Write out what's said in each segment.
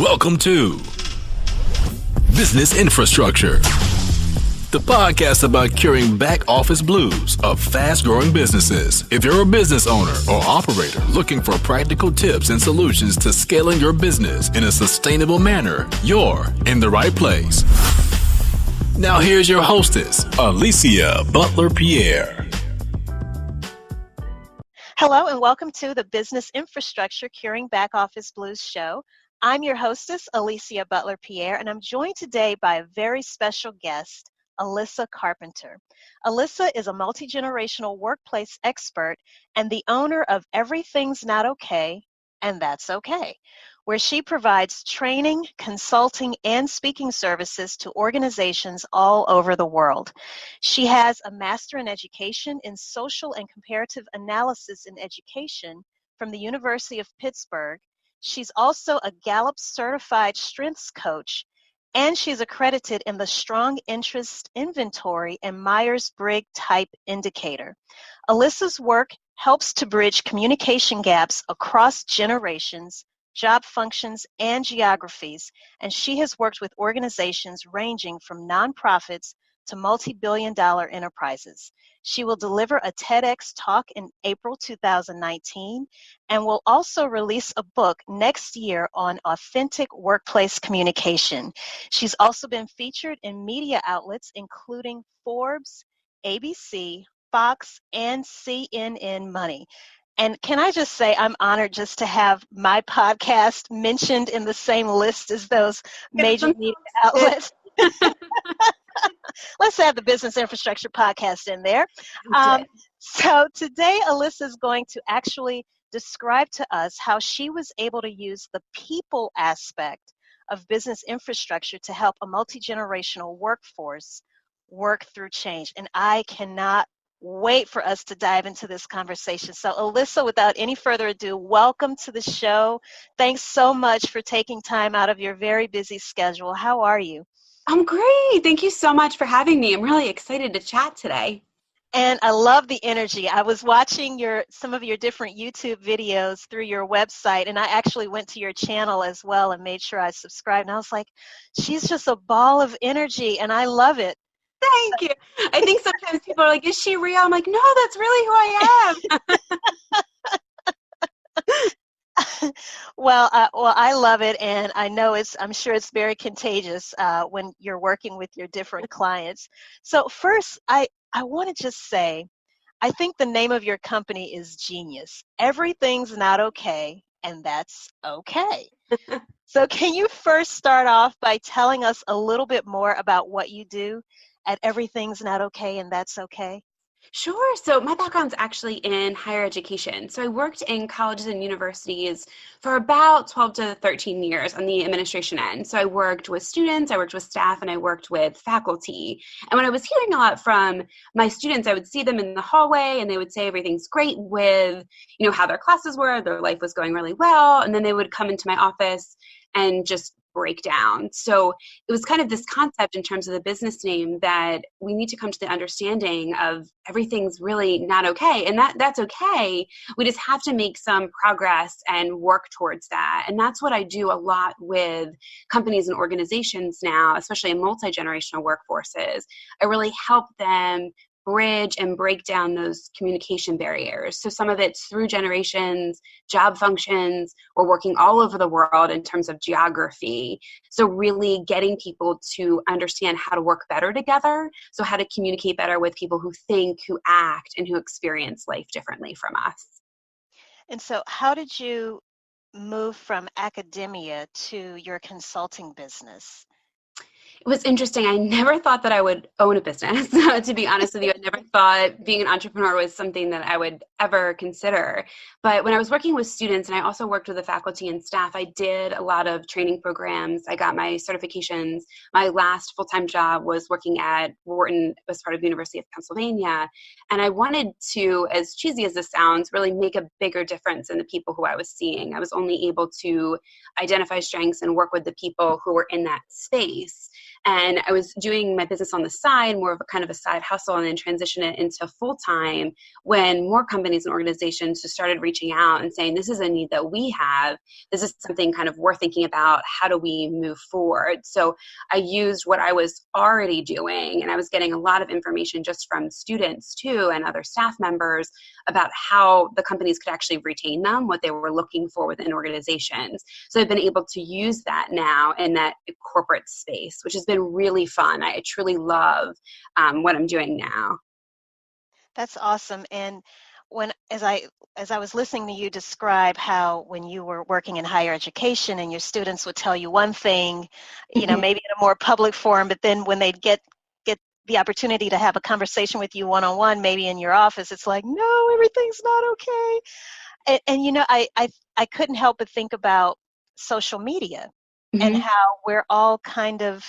Welcome to Business Infrastructure, the podcast about curing back office blues of fast-growing businesses. If you're a business owner or operator looking for practical tips and solutions to scaling your business in a sustainable manner, you're in the right place. Now here's your hostess, Alissa Carpenter. Hello and welcome to the Business Infrastructure Curing Back Office Blues show. I'm your hostess, Alissa Carpenter, and I'm joined today by a very special guest, Alissa Carpenter. Alissa is a multi-generational workplace expert and the owner of Everything's Not Okay, and That's Okay, where she provides training, consulting, and speaking services to organizations all over the world. She has a Master in Education in Social and Comparative Analysis in Education from the University of Pittsburgh. She's also a Gallup Certified Strengths Coach, and she's accredited in the Strong Interest Inventory and Myers-Briggs Type Indicator. Alissa's work helps to bridge communication gaps across generations, job functions, and geographies, and she has worked with organizations ranging from nonprofits to multi-billion-dollar enterprises. She will deliver a TEDx talk in April 2019 and will also release a book next year on authentic workplace communication. She's also been featured in media outlets including Forbes, ABC, Fox, and CNN Money. And can I just say I'm honored just to have my podcast mentioned in the same list as those major media outlets. Let's have the Business Infrastructure Podcast in there. So today, Alissa is going to actually describe to us how she was able to use the people aspect of business infrastructure to help a multi-generational workforce work through change. And I cannot wait for us to dive into this conversation. So Alissa, without any further ado, welcome to the show. Thanks so much for taking time out of your very busy schedule. How are you? I'm great. Thank you so much for having me. I'm really excited to chat today. And I love the energy. I was watching some of your different YouTube videos through your website, and I actually went to your channel as well and made sure I subscribed. And I was like, she's just a ball of energy, and I love it. Thank you. I think sometimes people are like, is she real? I'm like, no, that's really who I am. Well, I love it, and I know I'm sure it's very contagious when you're working with your different clients. So first, I want to just say, I think the name of your company is genius. Everything's not okay, and that's okay. So can you first start off by telling us a little bit more about what you do at Everything's Not Okay, and That's Okay? Sure. So my background's actually in higher education. So I worked in colleges and universities for about 12 to 13 years on the administration end. So I worked with students, I worked with staff, and I worked with faculty. And when I was hearing a lot from my students, I would see them in the hallway and they would say everything's great with, how their classes were, their life was going really well. And then they would come into my office and just break down. So it was kind of this concept in terms of the business name that we need to come to the understanding of everything's really not okay. And that's okay. We just have to make some progress and work towards that. And that's what I do a lot with companies and organizations now, especially in multi-generational workforces. I really help them bridge and break down those communication barriers. So some of it's through generations, job functions, we're working all over the world in terms of geography. So really getting people to understand how to work better together. So how to communicate better with people who think, who act, and who experience life differently from us. And so how did you move from academia to your consulting business? It was interesting. I never thought that I would own a business. To be honest with you, I never thought being an entrepreneur was something that I would ever consider. But when I was working with students, and I also worked with the faculty and staff, I did a lot of training programs. I got my certifications. My last full-time job was working at Wharton as part of the University of Pennsylvania. And I wanted to, as cheesy as this sounds, really make a bigger difference in the people who I was seeing. I was only able to identify strengths and work with the people who were in that space. And I was doing my business on the side, more of a kind of a side hustle, and then transition it into full-time when more companies and organizations just started reaching out and saying, this is a need that we have. This is something kind of we're thinking about. How do we move forward? So I used what I was already doing, and I was getting a lot of information just from students too and other staff members about how the companies could actually retain them, what they were looking for within organizations. So I've been able to use that now in that corporate space, which has been really fun. I truly love what I'm doing now. That's awesome. And as I was listening to you describe how when you were working in higher education and your students would tell you one thing, maybe in a more public forum, but then when they'd get the opportunity to have a conversation with you one-on-one, maybe in your office, it's like, no, everything's not okay. And I couldn't help but think about social media and how we're all kind of,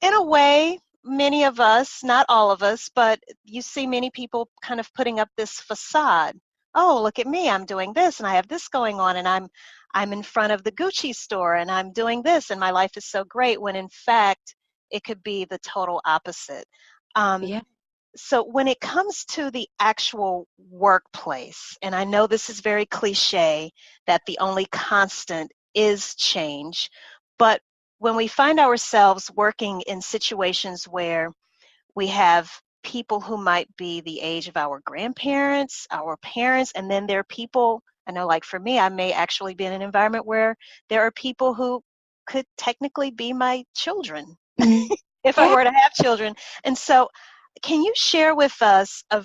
in a way, many of us, not all of us, but you see many people kind of putting up this facade. Oh, look at me, I'm doing this and I have this going on, and I'm in front of the Gucci store and I'm doing this and my life is so great, when in fact it could be the total opposite. So when it comes to the actual workplace, and I know this is very cliche that the only constant is change, but when we find ourselves working in situations where we have people who might be the age of our grandparents, our parents, and then there are people, I know like for me, I may actually be in an environment where there are people who could technically be my children if I were to have children. And so can you share with us a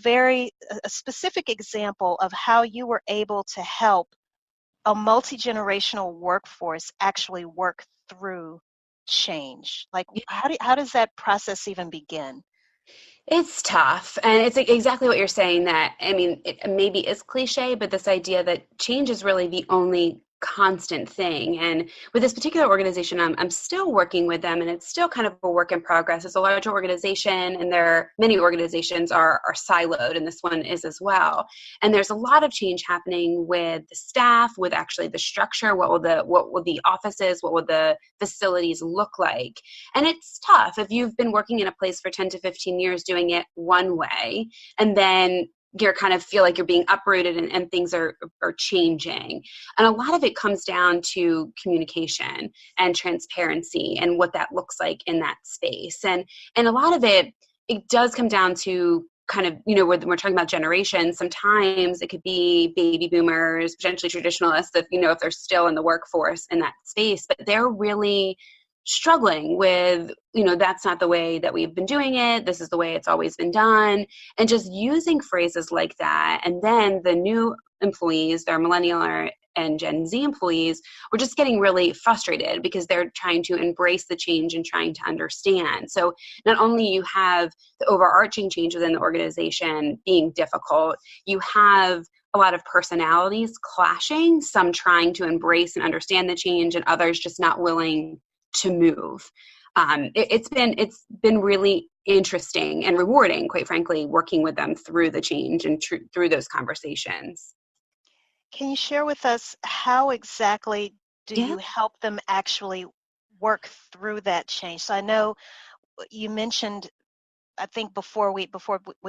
specific example of how you were able to help a multi-generational workforce actually work through change? Like, how does that process even begin? It's tough. And it's exactly what you're saying, that, I mean, it maybe is cliche, but this idea that change is really the only constant thing. And with this particular organization, I'm still working with them, and it's still kind of a work in progress. It's a larger organization, and many organizations are siloed, and this one is as well. And there's a lot of change happening with the staff, with actually the structure. What will the offices, what will the facilities look like? And it's tough if you've been working in a place for 10 to 15 years doing it one way, and then you kind of feel like you're being uprooted and things are changing. And a lot of it comes down to communication and transparency and what that looks like in that space. And a lot of it does come down to kind of, when we're talking about generations, sometimes it could be baby boomers, potentially traditionalists, if they're still in the workforce in that space, but they're really struggling with, that's not the way that we've been doing it. This is the way it's always been done. And just using phrases like that. And then the new employees, their millennial and Gen Z employees, were just getting really frustrated because they're trying to embrace the change and trying to understand. So not only you have the overarching change within the organization being difficult, you have a lot of personalities clashing, some trying to embrace and understand the change and others just not willing to move. It's been really interesting and rewarding, quite frankly, working with them through the change and through those conversations. Can you share with us how exactly do you help them actually work through that change? So I know you mentioned, I think before we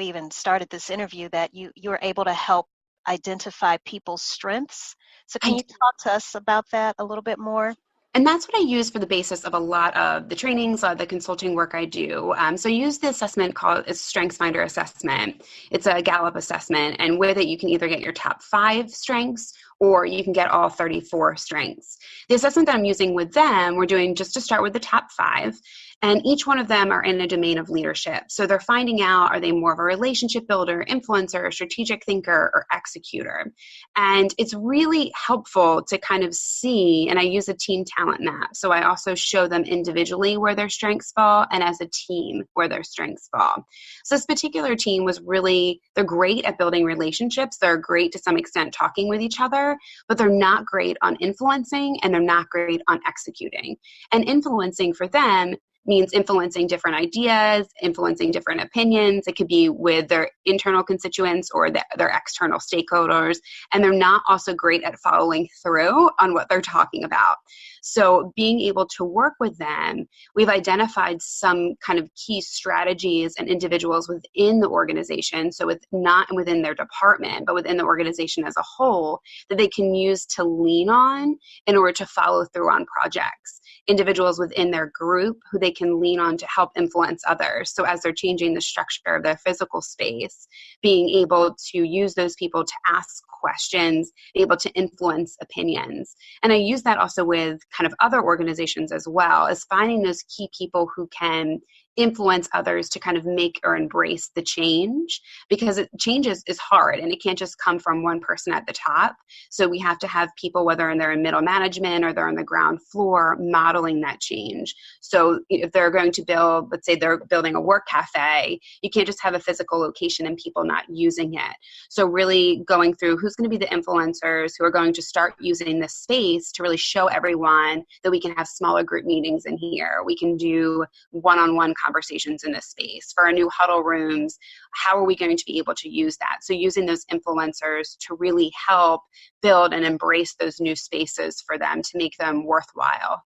even started this interview, that you were able to help identify people's strengths. So can you talk to us about that a little bit more? And that's what I use for the basis of a lot of the trainings, the consulting work I do. So I use the assessment called StrengthsFinder assessment. It's a Gallup assessment, and with it you can either get your top 5 strengths or you can get all 34 strengths. The assessment that I'm using with them, we're doing just to start with the top 5. And each one of them are in a domain of leadership. So they're finding out, are they more of a relationship builder, influencer, strategic thinker, or executor? And it's really helpful to kind of see, and I use a team talent map. So I also show them individually where their strengths fall and as a team where their strengths fall. So this particular team they're great at building relationships. They're great to some extent talking with each other, but they're not great on influencing and they're not great on executing. And influencing for them means influencing different ideas, influencing different opinions. It could be with their internal constituents or their external stakeholders. And they're not also great at following through on what they're talking about. So being able to work with them, we've identified some kind of key strategies and individuals within the organization, so it's not within their department, but within the organization as a whole, that they can use to lean on in order to follow through on projects. Individuals within their group who they can lean on to help influence others. So as they're changing the structure of their physical space, being able to use those people to ask questions, be able to influence opinions. And I use that also with kind of other organizations as well, as finding those key people who can influence others to kind of make or embrace the change, because change is hard and it can't just come from one person at the top. So we have to have people, whether they're in middle management or they're on the ground floor, modeling that change. So if they're going to build, let's say they're building a work cafe, you can't just have a physical location and people not using it. So really going through who's going to be the influencers who are going to start using this space to really show everyone that we can have smaller group meetings in here. We can do one-on-one conversations in this space. For our new huddle rooms, how are we going to be able to use that? So using those influencers to really help build and embrace those new spaces for them to make them worthwhile.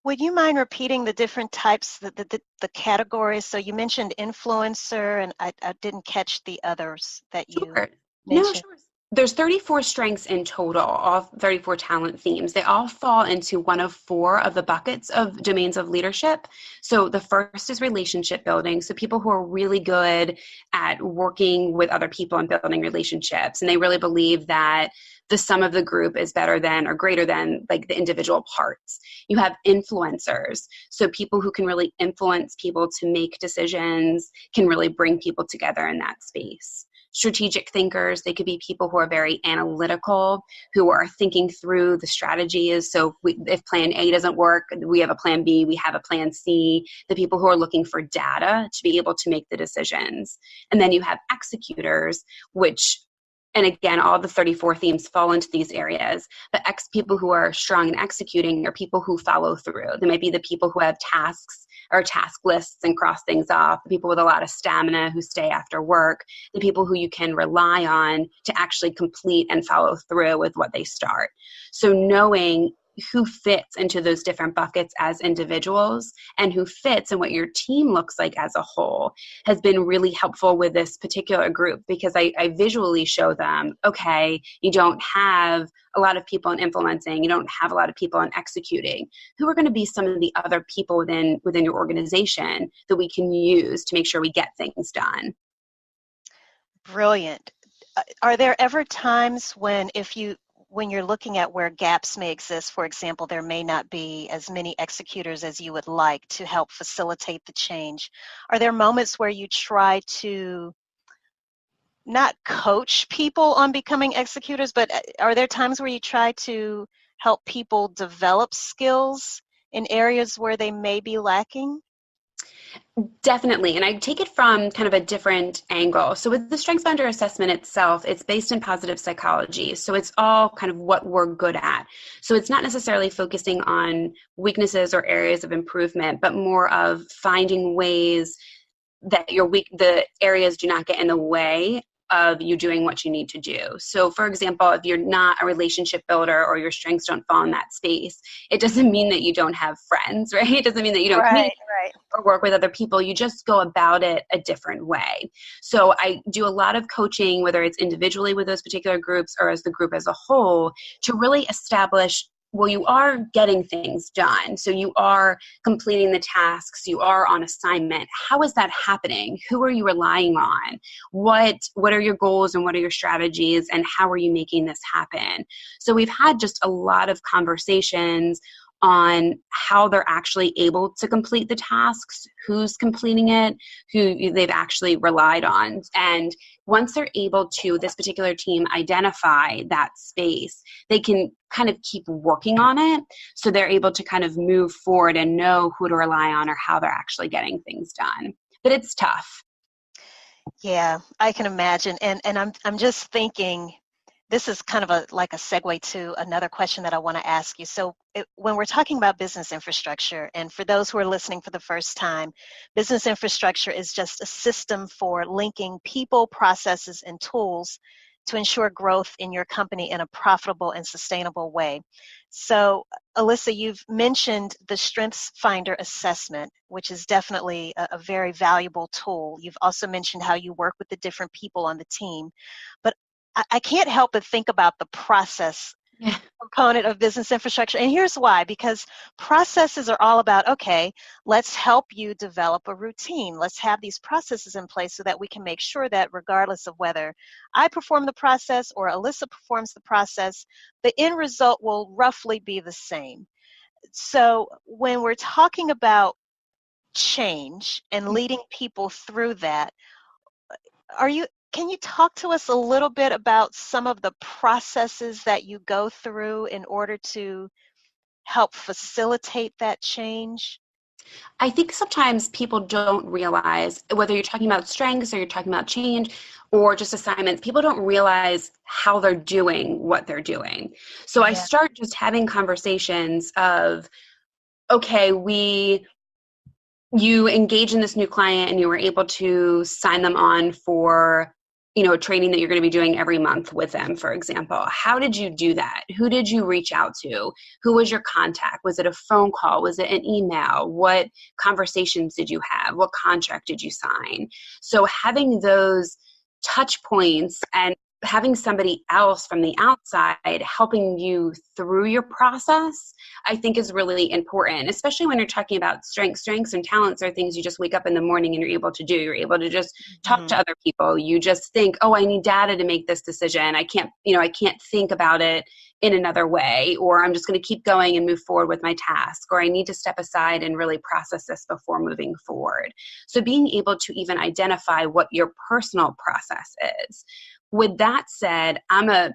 Would you mind repeating the different types, the categories? So you mentioned influencer, and I didn't catch the others that you Sure. mentioned. No, sure. There's 34 strengths in total, all 34 talent themes. They all fall into one of 4 of the buckets of domains of leadership. So the first is relationship building. So people who are really good at working with other people and building relationships. And they really believe that the sum of the group is better than or greater than like the individual parts. You have influencers. So people who can really influence people to make decisions, can really bring people together in that space. Strategic thinkers, they could be people who are very analytical, who are thinking through the strategies. So if plan A doesn't work, we have a plan B, we have a plan C. The people who are looking for data to be able to make the decisions. And then you have executors, which, and again, all the 34 themes fall into these areas. But people who are strong in executing are people who follow through. They might be the people who have tasks or task lists and cross things off, the people with a lot of stamina who stay after work, the people who you can rely on to actually complete and follow through with what they start. So knowing who fits into those different buckets as individuals and who fits in what your team looks like as a whole has been really helpful with this particular group, because I visually show them, okay, you don't have a lot of people in influencing, you don't have a lot of people in executing. Who are going to be some of the other people within your organization that we can use to make sure we get things done? Brilliant. Are there ever times when when you're looking at where gaps may exist, for example, there may not be as many executors as you would like to help facilitate the change? Are there moments where you try to not coach people on becoming executors, but are there times where you try to help people develop skills in areas where they may be lacking? Definitely. And I take it from kind of a different angle. So with the StrengthsFinder assessment itself, it's based in positive psychology. So it's all kind of what we're good at. So it's not necessarily focusing on weaknesses or areas of improvement, but more of finding ways that the areas do not get in the way of you doing what you need to do. So for example, if you're not a relationship builder or your strengths don't fall in that space, it doesn't mean that you don't have friends, right? It doesn't mean that you don't communicate or work with other people. You just go about it a different way. So I do a lot of coaching, whether it's individually with those particular groups or as the group as a whole, to really establish, well, you are getting things done. So you are completing the tasks, you are on assignment. How is that happening? Who are you relying on? What are your goals and what are your strategies, and how are you making this happen? So we've had just a lot of conversations on how they're actually able to complete the tasks, who's completing it, who they've actually relied on. And once they're able to, this particular team, identify that space, they can kind of keep working on it. So they're able to kind of move forward and know who to rely on or how they're actually getting things done. But it's tough. Yeah, I can imagine. And I'm just thinking, this is kind of like a segue to another question that I want to ask you. So when we're talking about business infrastructure, and for those who are listening for the first time, business infrastructure is just a system for linking people, processes, and tools to ensure growth in your company in a profitable and sustainable way. So, Alissa, you've mentioned the Strengths Finder assessment, which is definitely a very valuable tool. You've also mentioned how you work with the different people on the team. But I can't help but think about the process component of business infrastructure. And here's why, because processes are all about, okay, let's help you develop a routine. Let's have these processes in place so that we can make sure that regardless of whether I perform the process or Alissa performs the process, the end result will roughly be the same. So when we're talking about change and leading people through that, can you talk to us a little bit about some of the processes that you go through in order to help facilitate that change? I think sometimes people don't realize, whether you're talking about strengths or you're talking about change or just assignments, people don't realize how they're doing what they're doing. So I start just having conversations of, okay, you engage in this new client and you were able to sign them on for a training that you're going to be doing every month with them, for example. How did you do that? Who did you reach out to? Who was your contact? Was it a phone call? Was it an email? What conversations did you have? What contract did you sign? So having those touch points and having somebody else from the outside helping you through your process, I think is really important, especially when you're talking about strengths. Strengths and talents are things you just wake up in the morning and you're able to do. You're able to just talk to other people. You just think, oh, I need data to make this decision. I can't think about it in another way, or I'm just going to keep going and move forward with my task, or I need to step aside and really process this before moving forward. So being able to even identify what your personal process is. With that said, I'm a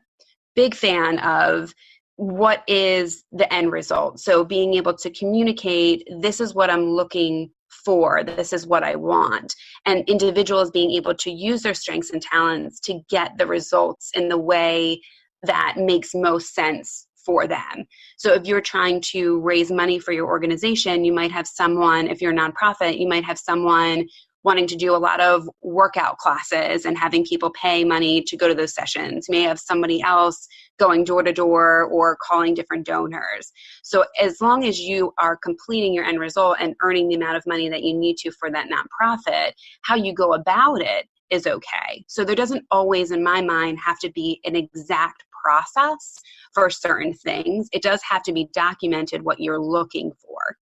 big fan of what is the end result. So being able to communicate, this is what I'm looking for, this is what I want. And individuals being able to use their strengths and talents to get the results in the way that makes most sense for them. So if you're trying to raise money for your organization, you might have someone, if you're a nonprofit, you might have someone wanting to do a lot of workout classes and having people pay money to go to those sessions. You may have somebody else going door to door or calling different donors. So as long as you are completing your end result and earning the amount of money that you need to for that nonprofit, how you go about it is okay. So there doesn't always, in my mind, have to be an exact process for certain things. It does have to be documented what you're looking for.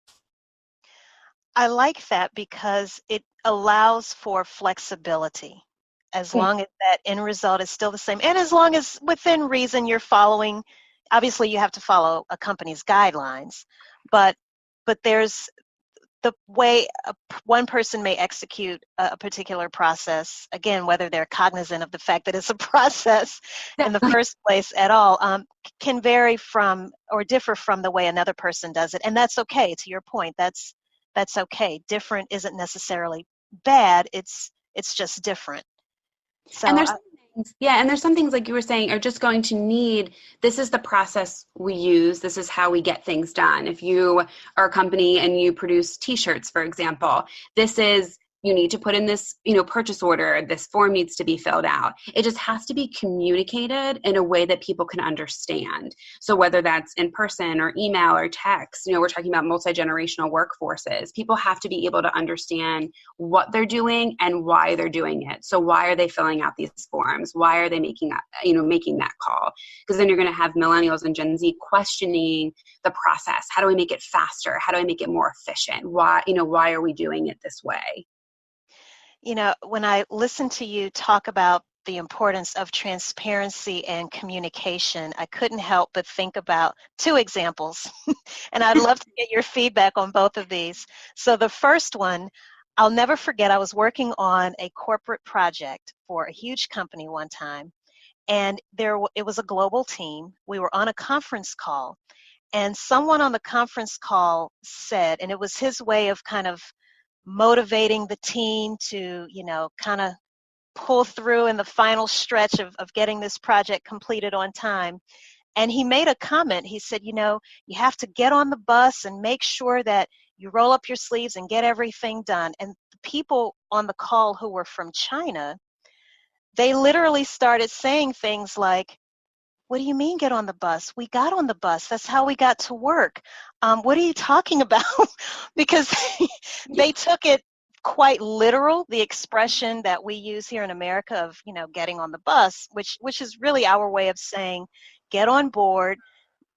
I like that because it allows for flexibility as long as that end result is still the same. And as long as within reason you're following, obviously you have to follow a company's guidelines, but there's the way one person may execute a particular process, again, whether they're cognizant of the fact that it's a process in the first place at all, can vary from or differ from the way another person does it. And that's okay, to your point. That's okay. Different isn't necessarily bad. It's just different. So, and there's some things like you were saying are just going to need, this is the process we use. This is how we get things done. If you are a company and you produce t-shirts, for example, you need to put in this, purchase order, this form needs to be filled out. It just has to be communicated in a way that people can understand. So whether that's in person or email or text, we're talking about multi-generational workforces. People have to be able to understand what they're doing and why they're doing it. So why are they filling out these forms? Why are they making that call? Because then you're going to have millennials and Gen Z questioning the process. How do we make it faster? How do I make it more efficient? Why are we doing it this way? When I listen to you talk about the importance of transparency and communication, I couldn't help but think about two examples. And I'd love to get your feedback on both of these. So the first one, I'll never forget, I was working on a corporate project for a huge company one time. And it was a global team. We were on a conference call. And someone on the conference call said, and it was his way of kind of motivating the team to, kind of pull through in the final stretch of getting this project completed on time. And he made a comment. He said, you know, you have to get on the bus and make sure that you roll up your sleeves and get everything done. And the people on the call who were from China, they literally started saying things like, what do you mean get on the bus? We got on the bus. That's how we got to work. What are you talking about? Because they took it quite literal, the expression that we use here in America of, you know, getting on the bus, which is really our way of saying, get on board,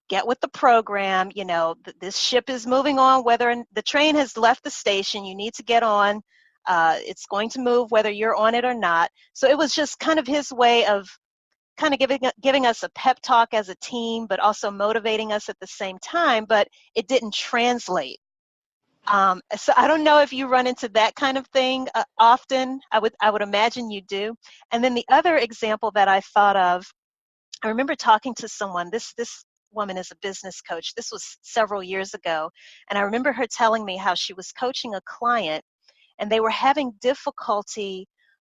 get with the program, you know, this ship is moving on, whether the train has left the station, you need to get on, it's going to move whether you're on it or not. So it was just kind of his way of kind of giving us a pep talk as a team, but also motivating us at the same time, but it didn't translate. So I don't know if you run into that kind of thing often. I would imagine you do. And then the other example that I thought of, I remember talking to someone, this woman is a business coach. This was several years ago. And I remember her telling me how she was coaching a client and they were having difficulty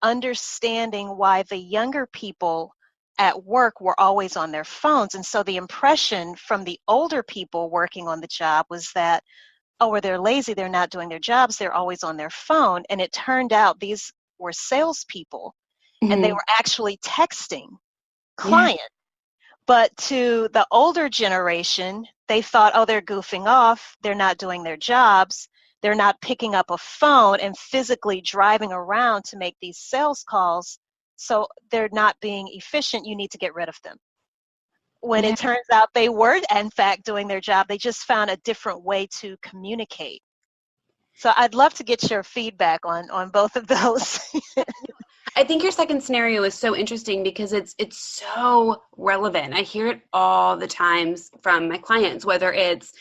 understanding why the younger people at work were always on their phones. And so the impression from the older people working on the job was that, oh, well, they're lazy, they're not doing their jobs, they're always on their phone. And it turned out these were salespeople and they were actually texting clients. Yeah. But to the older generation, they thought, oh, they're goofing off, they're not doing their jobs, they're not picking up a phone and physically driving around to make these sales calls, so they're not being efficient, you need to get rid of them. When it turns out they were, in fact, doing their job, they just found a different way to communicate. So I'd love to get your feedback on both of those. I think your second scenario is so interesting because it's so relevant. I hear it all the times from my clients, whether it's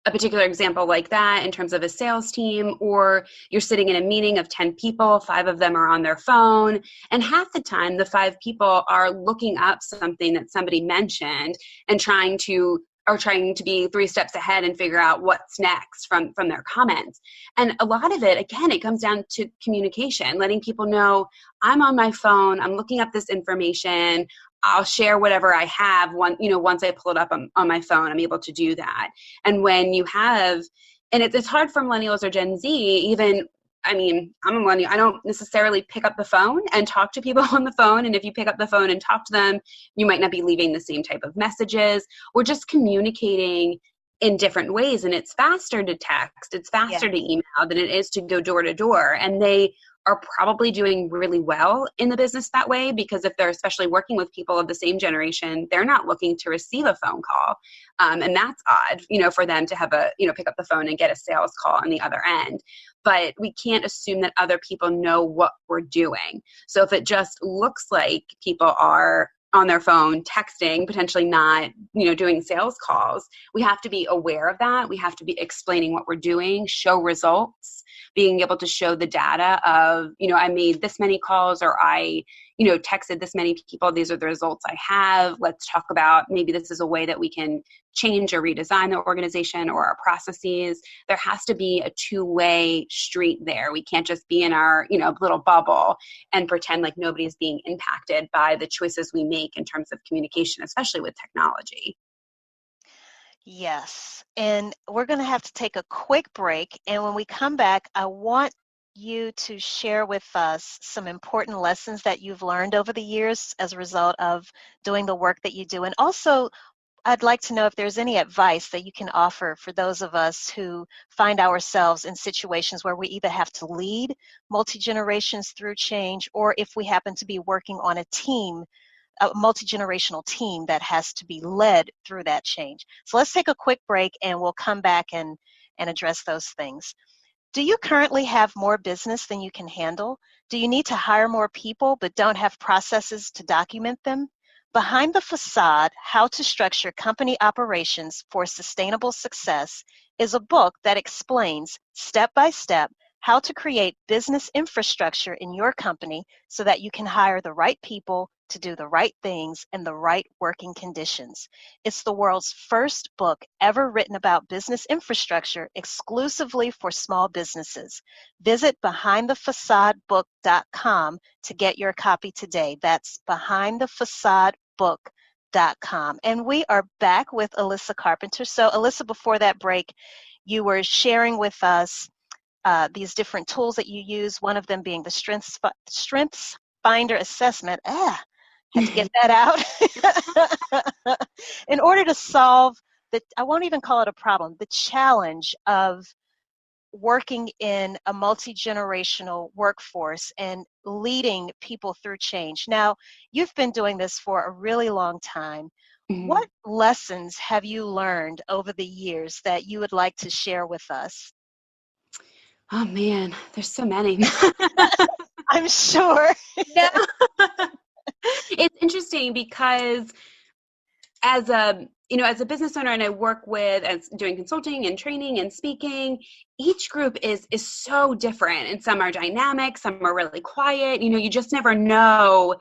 a particular example like that in terms of a sales team, or you're sitting in a meeting of 10 people, 5 of them are on their phone, and half the time the 5 people are looking up something that somebody mentioned and trying to be 3 steps ahead and figure out what's next from their comments. And a lot of it, again, it comes down to communication, letting people know, I'm on my phone, I'm looking up this information, I'll share whatever I have once I pull it up on my phone, I'm able to do that. And when you have, and it's hard for millennials or Gen Z, even, I mean, I'm a millennial, I don't necessarily pick up the phone and talk to people on the phone. And if you pick up the phone and talk to them, you might not be leaving the same type of messages. We're just communicating in different ways. And it's faster to text, it's faster to email than it is to go door to door. And they are probably doing really well in the business that way, because if they're especially working with people of the same generation, they're not looking to receive a phone call. And that's odd, for them to have pick up the phone and get a sales call on the other end. But we can't assume that other people know what we're doing. So if it just looks like people are on their phone, texting, potentially not, doing sales calls, we have to be aware of that. We have to be explaining what we're doing, show results, being able to show the data of, I made this many calls, or I, texted this many people. These are the results I have. Let's talk about, maybe this is a way that we can change or redesign the organization or our processes. There has to be a two-way street there. We can't just be in our, little bubble and pretend like nobody's being impacted by the choices we make in terms of communication, especially with technology. Yes. And we're going to have to take a quick break. And when we come back, I want you to share with us some important lessons that you've learned over the years as a result of doing the work that you do. And also, I'd like to know if there's any advice that you can offer for those of us who find ourselves in situations where we either have to lead multi-generations through change, or if we happen to be working on a team, a multi-generational team that has to be led through that change. So let's take a quick break and we'll come back and address those things. Do you currently have more business than you can handle? Do you need to hire more people but don't have processes to document them? Behind the Facade, How to Structure Company Operations for Sustainable Success is a book that explains step by step how to create business infrastructure in your company so that you can hire the right people to do the right things in the right working conditions. It's the world's first book ever written about business infrastructure exclusively for small businesses. Visit behindthefaçadebook.com to get your copy today. That's behindthefaçadebook.com. And we are back with Alissa Carpenter. So Alissa, before that break, you were sharing with us these different tools that you use, one of them being the Strengths Finder assessment. Had to get that out. In order to solve I won't even call it a problem, the challenge of working in a multi-generational workforce and leading people through change. Now, you've been doing this for a really long time. What lessons have you learned over the years that you would like to share with us? Oh man, there's so many. I'm sure. No. It's interesting because as a business owner, and I work with as doing consulting and training and speaking, each group is so different, and some are dynamic, some are really quiet. You just never know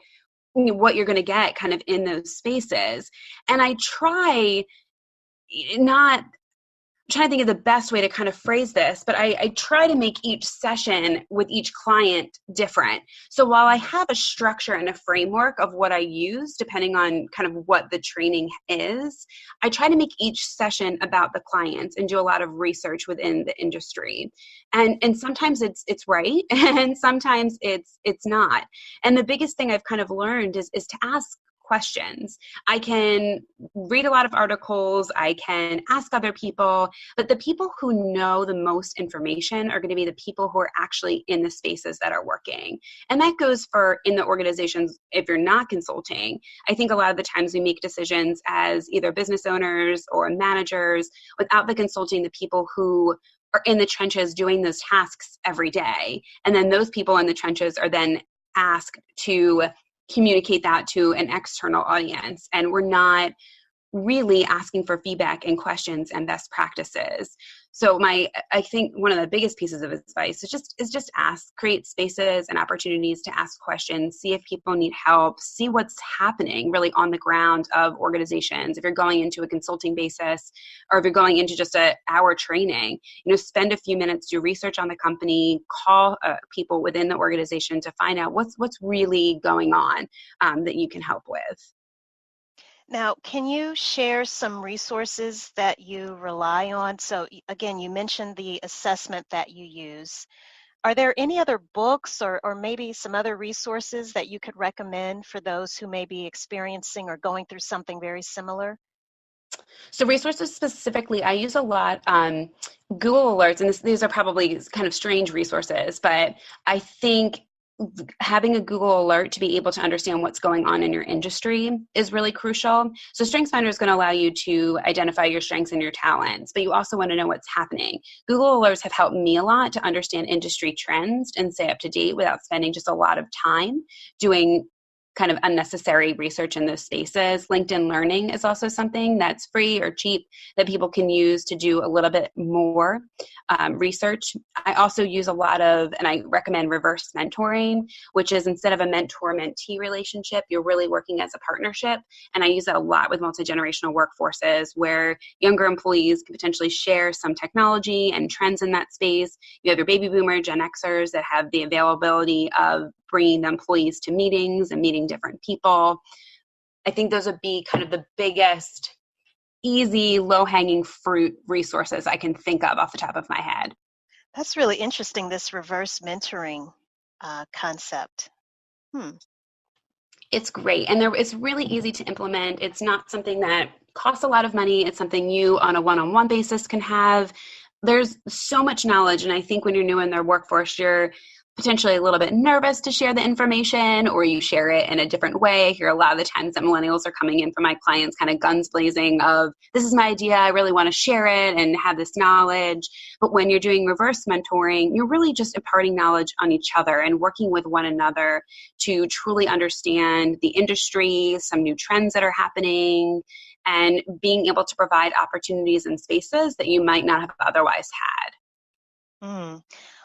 what you're going to get kind of in those spaces. And I try trying to think of the best way to kind of phrase this, but I try to make each session with each client different. So while I have a structure and a framework of what I use, depending on kind of what the training is, I try to make each session about the clients and do a lot of research within the industry. And sometimes it's right, and sometimes it's not. And the biggest thing I've kind of learned is to ask questions. I can read a lot of articles, I can ask other people, but the people who know the most information are going to be the people who are actually in the spaces that are working. And that goes for in the organizations if you're not consulting. I think a lot of the times we make decisions as either business owners or managers without the consulting, the people who are in the trenches doing those tasks every day. And then those people in the trenches are then asked to communicate that to an external audience. And we're not really asking for feedback and questions and best practices. So I think one of the biggest pieces of advice is just ask, create spaces and opportunities to ask questions, see if people need help, see what's happening really on the ground of organizations. If you're going into a consulting basis, or if you're going into just an hour training, spend a few minutes, do research on the company, call people within the organization to find out what's really going on that you can help with. Now, can you share some resources that you rely on? So again, you mentioned the assessment that you use. Are there any other books or maybe some other resources that you could recommend for those who may be experiencing or going through something very similar? So resources specifically, I use a lot Google Alerts, and these are probably kind of strange resources, but I think having a Google alert to be able to understand what's going on in your industry is really crucial. So StrengthsFinder is going to allow you to identify your strengths and your talents, but you also want to know what's happening. Google alerts have helped me a lot to understand industry trends and stay up to date without spending just a lot of time doing kind of unnecessary research in those spaces. LinkedIn Learning is also something that's free or cheap that people can use to do a little bit more research. I also use a lot of, and I recommend reverse mentoring, which is instead of a mentor-mentee relationship, you're really working as a partnership. And I use that a lot with multi-generational workforces where younger employees can potentially share some technology and trends in that space. You have your baby boomer, Gen Xers that have the availability of bringing the employees to meetings and meeting different people. I think those would be kind of the biggest, easy, low-hanging fruit resources I can think of off the top of my head. That's really interesting, this reverse mentoring concept. It's great. And it's really easy to implement. It's not something that costs a lot of money. It's something you on a one-on-one basis can have. There's so much knowledge. And I think when you're new in their workforce, you're potentially a little bit nervous to share the information, or you share it in a different way. I hear a lot of the times that millennials are coming in from my clients kind of guns blazing of, this is my idea, I really want to share it and have this knowledge. But when you're doing reverse mentoring, you're really just imparting knowledge on each other and working with one another to truly understand the industry, some new trends that are happening, and being able to provide opportunities and spaces that you might not have otherwise had.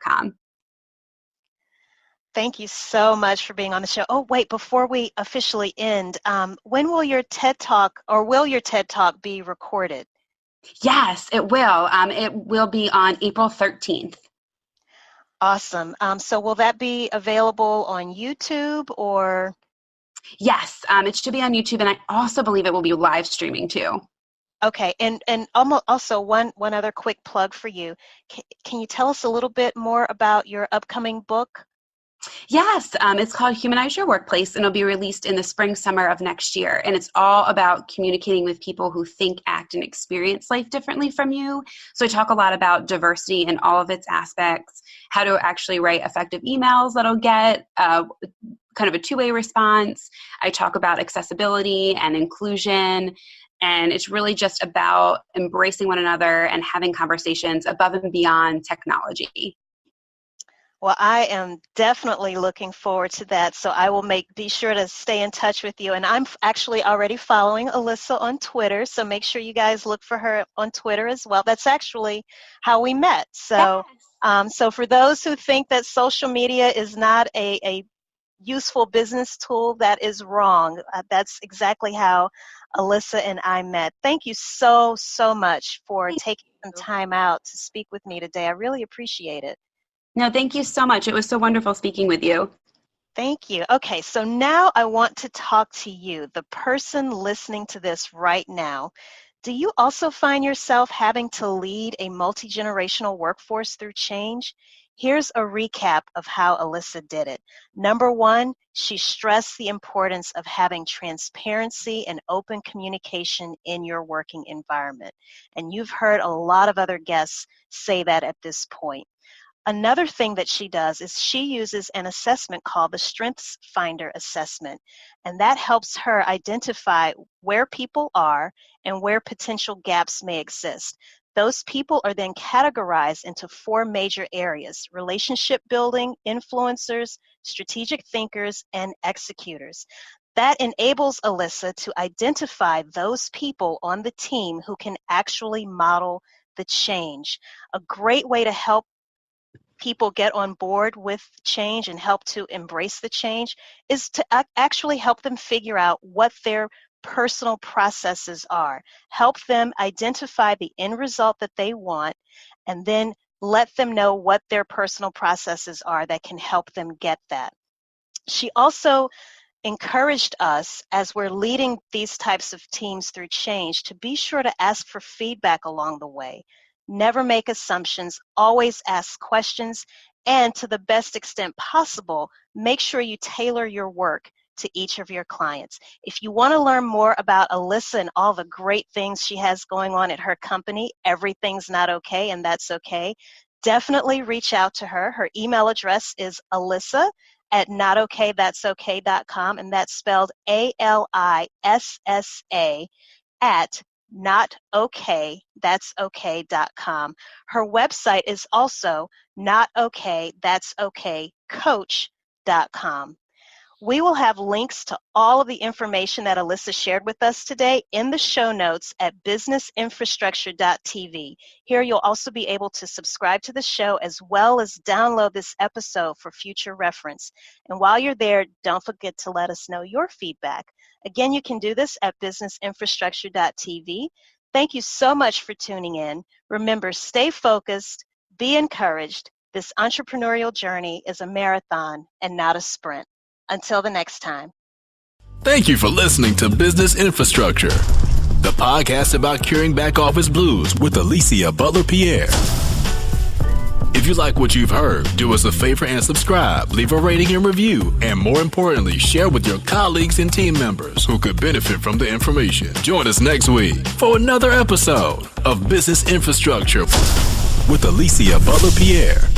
@alissasbackground.com. Thank you so much for being on the show. Oh, wait, before we officially end, when will your TED Talk, or will your TED Talk be recorded? Yes, it will. It will be on April 13th. Awesome. So will that be available on YouTube or? Yes, it should be on YouTube, and I also believe it will be live streaming too. Okay, and also one other quick plug for you. Can you tell us a little bit more about your upcoming book? Yes, it's called Humanize Your Workplace, and it'll be released in the spring, summer of next year. And it's all about communicating with people who think, act, and experience life differently from you. So I talk a lot about diversity in all of its aspects, how to actually write effective emails that'll get kind of a two-way response. I talk about accessibility and inclusion. And it's really just about embracing one another and having conversations above and beyond technology. Well, I am definitely looking forward to that. So I will be sure to stay in touch with you. And I'm actually already following Alissa on Twitter. So make sure you guys look for her on Twitter as well. That's actually how we met. So, so for those who think that social media is not a useful business tool, that is wrong. That's exactly how Alissa and I met. Thank you so much for taking some time out to speak with me today. I really appreciate it. No, thank you so much. It was so wonderful speaking with you. Thank you. Okay, so now I want to talk to you, the person listening to this right now. Do you also find yourself having to lead a multi-generational workforce through change? Here's a recap of how Alissa did it. Number one, she stressed the importance of having transparency and open communication in your working environment. And you've heard a lot of other guests say that at this point. Another thing that she does is she uses an assessment called the Strengths Finder assessment, and that helps her identify where people are and where potential gaps may exist. Those people are then categorized into 4 major areas: relationship building, influencers, strategic thinkers, and executors. That enables Alissa to identify those people on the team who can actually model the change. A great way to help people get on board with change and help to embrace the change is to actually help them figure out what their personal processes are. Help them identify the end result that they want, and then let them know what their personal processes are that can help them get that. She also encouraged us, as we're leading these types of teams through change, to be sure to ask for feedback along the way. Never make assumptions, always ask questions, and to the best extent possible, make sure you tailor your work to each of your clients. If you want to learn more about Alissa and all the great things she has going on at her company, Everything's Not Okay and That's Okay, definitely reach out to her. Her email address is alissa@notokaythat'sokay.com, and that's spelled ALISSA @notokaythat'sokay.com. Her website is also notokaythat'sokaycoach.com. We will have links to all of the information that Alissa shared with us today in the show notes at businessinfrastructure.tv. Here you'll also be able to subscribe to the show as well as download this episode for future reference. And while you're there, don't forget to let us know your feedback. Again, you can do this at businessinfrastructure.tv. Thank you so much for tuning in. Remember, stay focused, be encouraged. This entrepreneurial journey is a marathon and not a sprint. Until the next time. Thank you for listening to Business Infrastructure, the podcast about curing back office blues with Alissa Butler-Pierre. If you like what you've heard, do us a favor and subscribe, leave a rating and review, and more importantly, share with your colleagues and team members who could benefit from the information. Join us next week for another episode of Business Infrastructure with Alissa Butler-Pierre.